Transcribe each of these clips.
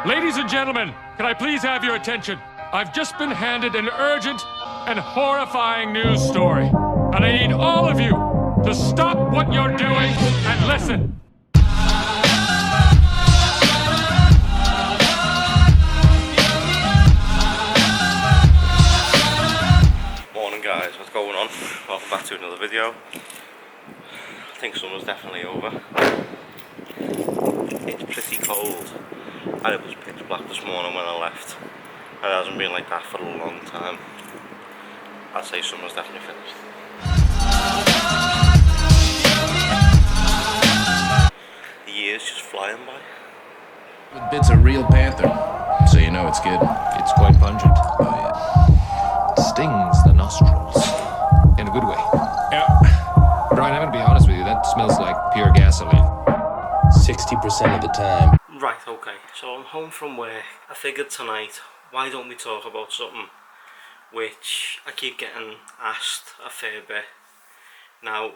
Ladies and gentlemen, can I please have your attention? I've just been handed an urgent and horrifying news story. And I need all of you to stop what you're doing and listen. Morning guys, what's going on? Welcome back to another video. I think summer's definitely over. It's pretty cold and it was pitch black this morning when I left. And it hasn't been like that for a long time. I'd say summer's definitely finished. The year's just flying by. With bits of real panther, so you know it's good. It's quite pungent. Oh yeah. Stings the nostrils. In a good way. Yeah. Brian, I'm gonna be honest with you, that smells like pure gasoline. 60% of the time. Right, okay, so I'm home from work. I figured tonight, why don't we talk about something which I keep getting asked a fair bit. Now,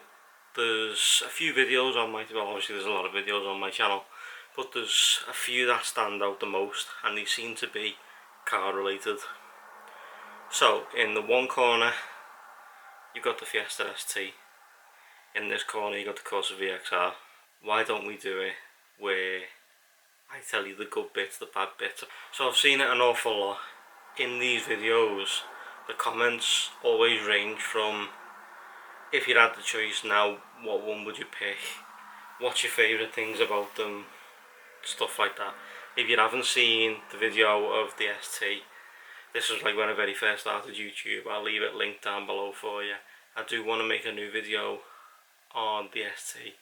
there's a few videos on my, well obviously there's a lot of videos on my channel, but there's a few that stand out the most and they seem to be car related. So, in the one corner, you've got the Fiesta ST. In this corner, you've got the Corsa VXR. Why don't we do it where I tell you the good bits, the bad bits? So I've seen it an awful lot. In these videos, the comments always range from, if you had the choice now, what one would you pick? What's your favourite things about them? Stuff like that. If you haven't seen the video of the ST, this was like when I very first started YouTube. I'll leave it linked down below for you. I do want to make a new video on the ST,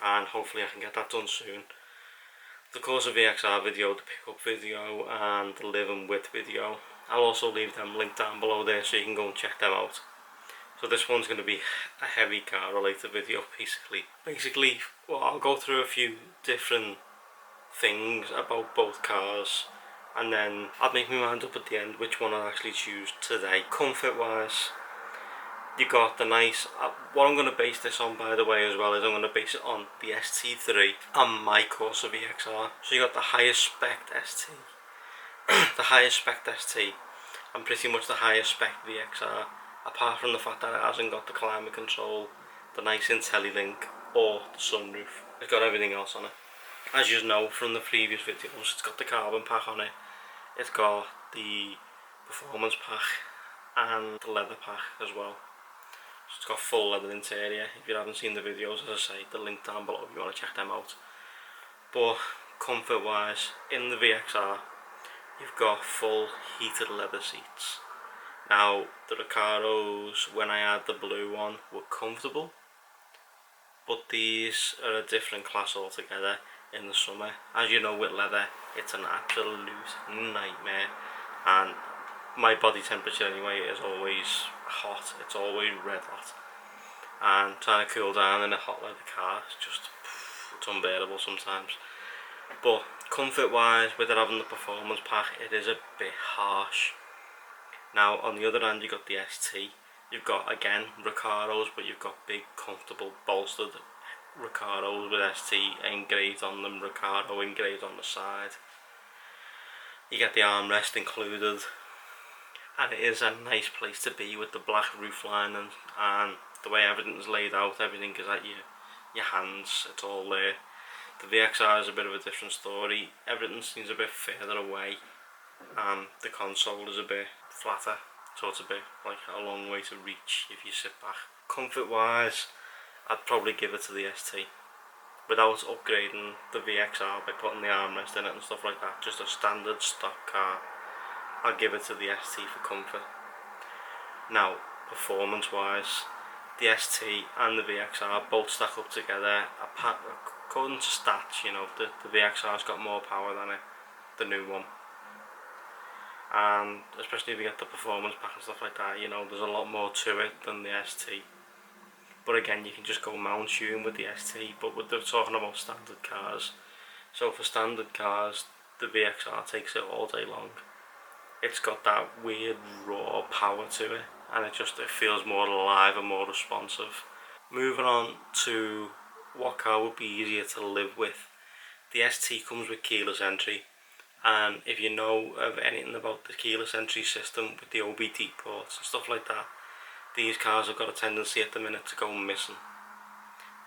and hopefully I can get that done soon. The Corsa VXR video, the pickup video, and the live and with video, I'll also leave them linked down below there so you can go and check them out. So this one's going to be a heavy car related video basically. Well, I'll go through a few different things about both cars, and then I'll make my mind up at the end which one I'll actually choose today. Comfort wise, you got the nice, what I'm going to base this on by the way as well is I'm going to base it on the ST3 and my Corsa VXR. So you got the highest spec ST, the highest spec ST and pretty much the highest spec VXR, apart from the fact that it hasn't got the climate control, the nice IntelliLink or the sunroof. It's got everything else on it. As you know from the previous videos, it's got the carbon pack on it, it's got the performance pack and the leather pack as well. So it's got full leather interior. If you haven't seen the videos, as I say, the link down below if you want to check them out. But comfort wise, in the VXR, you've got full heated leather seats. Now, the Recaros, when I had the blue one, were comfortable, but these are a different class altogether in the summer. As you know, with leather, it's an absolute nightmare, and my body temperature anyway is always hot, it's always red hot, and trying to cool down in a hot leather car is just, it's unbearable sometimes. But comfort wise, with it having the performance pack, it is a bit harsh. Now on the other hand, you've got the ST, you've got again Recaros, but you've got big comfortable bolstered Recaros with ST engraved on them, Recaro engraved on the side. You get the armrest included, and it is a nice place to be with the black roofline and the way everything's laid out. Everything is at your hands, it's all there. The VXR is a bit of a different story. Everything seems a bit further away and the console is a bit flatter, so it's a bit like a long way to reach if you sit back. Comfort wise, I'd probably give it to the ST without upgrading the VXR by putting the armrest in it and stuff like that. Just a standard stock car, I'll give it to the ST for comfort. Now, performance wise, the ST and the VXR both stack up together. According to stats, you know, the VXR's got more power than it, the new one. And especially if you get the performance pack and stuff like that, you know, there's a lot more to it than the ST. But again, you can just go mount tune with the ST, but we're talking about standard cars. So for standard cars, the VXR takes it all day long. It's got that weird raw power to it, and it feels more alive and more responsive. Moving on to what car would be easier to live with. The ST comes with keyless entry, And if you know of anything about the keyless entry system with the OBD ports and stuff like that, these cars have got a tendency at the minute to go missing.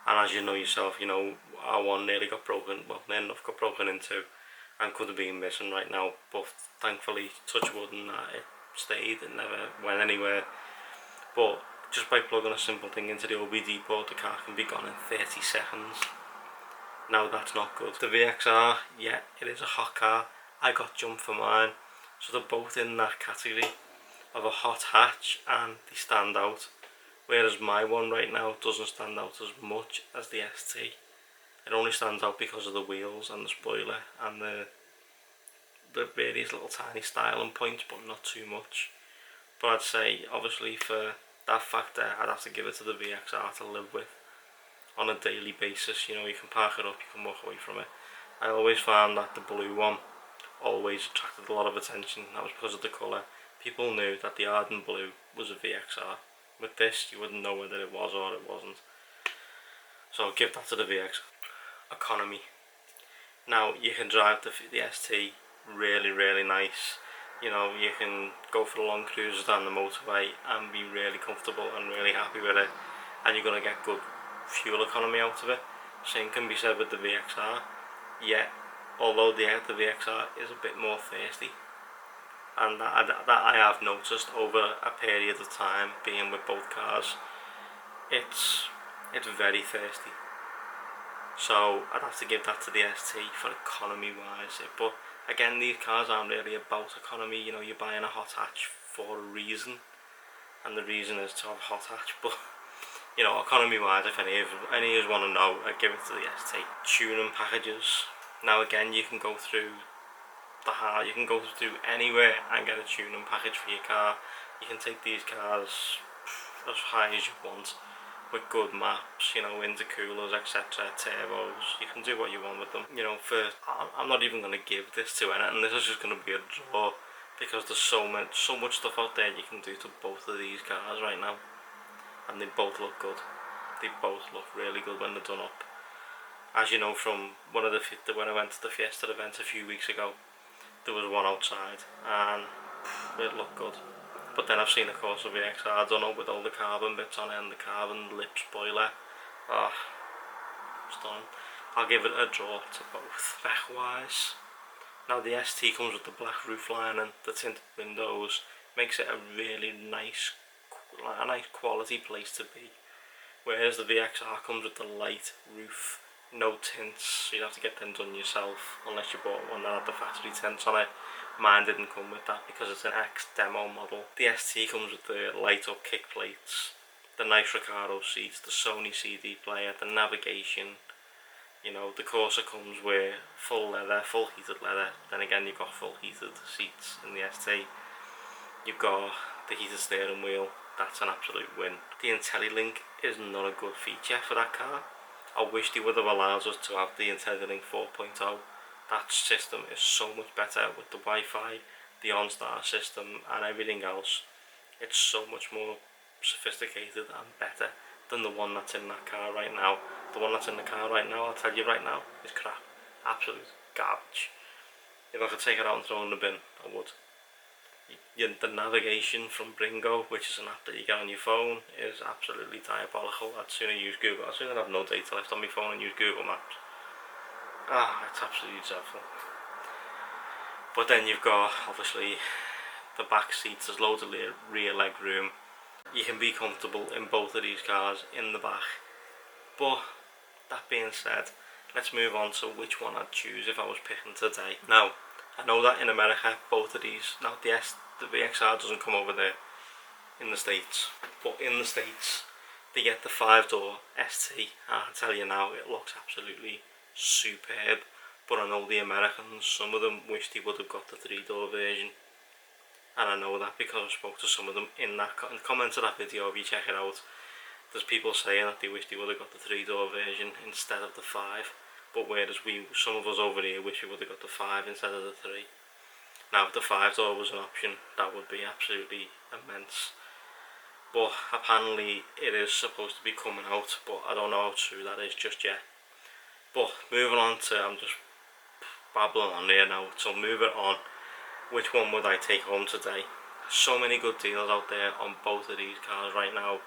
And as you know yourself, you know, our one nearly got broken, well, near enough got broken into and could have been missing right now, but thankfully, touch wood and that, it stayed, it never went anywhere. But just by plugging a simple thing into the OBD port, the car can be gone in 30 seconds. Now that's not good. The VXR, yeah, it is a hot car. I got jumped for mine, so they're both in that category of a hot hatch and they stand out. Whereas my one right now doesn't stand out as much as the ST. It only stands out because of the wheels and the spoiler and the various little tiny styling points, but not too much. But I'd say, obviously, for that factor, I'd have to give it to the VXR to live with on a daily basis. You know, you can park it up, you can walk away from it. I always found that the blue one always attracted a lot of attention. That was because of the colour. People knew that the Arden blue was a VXR. With this, you wouldn't know whether it was or it wasn't. So I'll give that to the VXR. Economy. Now, you can drive the ST really, really nice. You know, you can go for the long cruises down the motorway and be really comfortable and really happy with it, and you're going to get good fuel economy out of it. Same can be said with the VXR. Yet, although the VXR is a bit more thirsty, and that I have noticed over a period of time being with both cars, it's very thirsty. So I'd have to give that to the ST for economy wise. But again, these cars aren't really about economy. You know, you're buying a hot hatch for a reason, and the reason is to have a hot hatch. But you know, economy wise, if any of you want to know, I'd give it to the ST. Tuning packages. Now again, you can go through you can go through anywhere and get a tuning package for your car. You can take these cars as high as you want, with good maps, you know, intercoolers, etc., turbos. You can do what you want with them. You know, I'm not even going to give this to anything. This is just going to be a draw, because there's so much stuff out there you can do to both of these cars right now, and they both look good. They both look really good when they're done up. As you know from when I went to the Fiesta event a few weeks ago, there was one outside and it looked good. But then I've seen a Corsa VXR done up with all the carbon bits on it and the carbon lip spoiler. Oh, stunning. I'll give it a draw to both spec wise. Now the ST comes with the black roof lining, the tinted windows, makes it a really nice quality place to be. Whereas the VXR comes with the light roof, no tints, you'd have to get them done yourself unless you bought one that had the factory tints on it. Mine didn't come with that because it's an X demo model. The ST comes with the light up kick plates, the nice Recaro seats, the Sony CD player, the navigation. You know, the Corsa comes with full leather, full heated leather. Then again, you've got full heated seats in the ST. You've got the heated steering wheel. That's an absolute win. The IntelliLink is not a good feature for that car. I wish they would have allowed us to have the IntelliLink 4.0. That system is so much better with the Wi-Fi, the OnStar system and everything else. It's so much more sophisticated and better than the one that's in that car right now. The one that's in the car right now, I'll tell you right now, is crap. Absolute garbage. If I could take it out and throw it in the bin, I would. The navigation from Bringo, which is an app that you get on your phone, is absolutely diabolical. I'd sooner use Google. I'd sooner have no data left on my phone and use Google Maps. It's absolutely dreadful. But then you've got, obviously, the back seats. There's loads of rear leg room. You can be comfortable in both of these cars in the back. But that being said, let's move on to which one I'd choose if I was picking today. Now, I know that in America, both of these, now the VXR doesn't come over there in the States, but in the States, they get the 5-door ST, and I tell you now, it looks absolutely superb. But I know the Americans, some of them wish they would have got the 3-door version, and I know that because I spoke to some of them in the comments of that video. If you check it out, there's people saying that they wish they would have got the 3-door version instead of the 5. But whereas some of us over here wish we would have got the 5 instead of the 3. Now if the 5-door was an option, that would be absolutely immense. But apparently it is supposed to be coming out, but I don't know how true that is just yet. But moving on to, I'm just babbling on there now, so move it on. Which one would I take home today? So many good deals out there on both of these cars right now.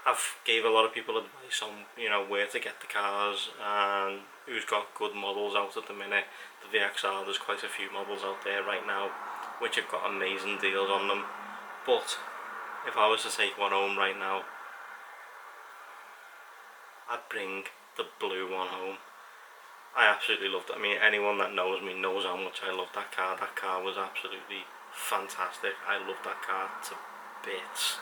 I've gave a lot of people advice on, you know, where to get the cars and who's got good models out at the minute. The VXR, there's quite a few models out there right now which have got amazing deals on them. But if I was to take one home right now, I'd bring the blue one home. I absolutely loved it. I mean, anyone that knows me knows how much I love that car. That car was absolutely fantastic. I love that car to bits.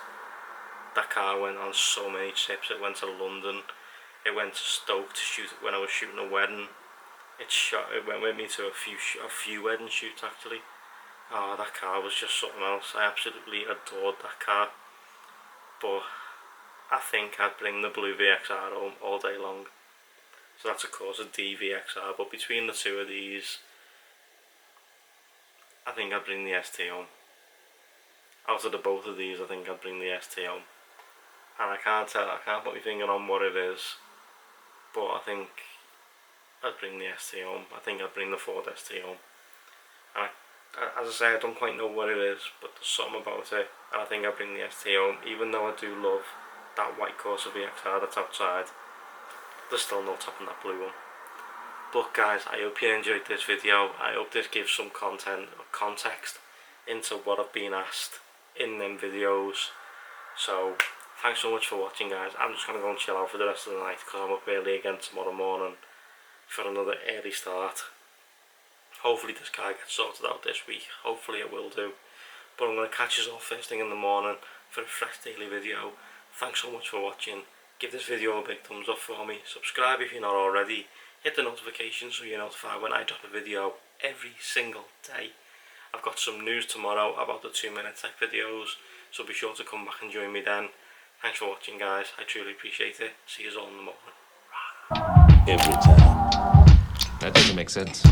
That car went on so many trips. It went to London, it went to Stoke to shoot when I was shooting a wedding. It went with me to a few wedding shoots actually. Oh, that car was just something else. I absolutely adored that car. But I think I'd bring the blue VXR home all day long. So that's of course a DVXR, but between the two of these, I think I'd bring the ST home. Out of the both of these, I think I'd bring the ST home. And I can't put my finger on what it is, but I think I'd bring the ST home. I think I'd bring the Ford ST home. And as I say, I don't quite know what it is, but there's something about it, and I think I'd bring the ST home. Even though I do love that white Corsa VXR that's outside, there's still no topping that blue one. But guys, I hope you enjoyed this video. I hope this gives some content or context into what I've been asked in them videos. So thanks so much for watching, guys. I'm just going to go and chill out for the rest of the night because I'm up early again tomorrow morning for another early start. Hopefully this car gets sorted out this week. Hopefully it will do. But I'm going to catch you all first thing in the morning for a fresh daily video. Thanks so much for watching. Give this video a big thumbs up for me. Subscribe if you're not already. Hit the notifications so you're notified when I drop a video every single day. I've got some news tomorrow about the 2-minute tech videos, so be sure to come back and join me then. Thanks for watching, guys. I truly appreciate it. See you all in the morning. Every time. That doesn't make sense.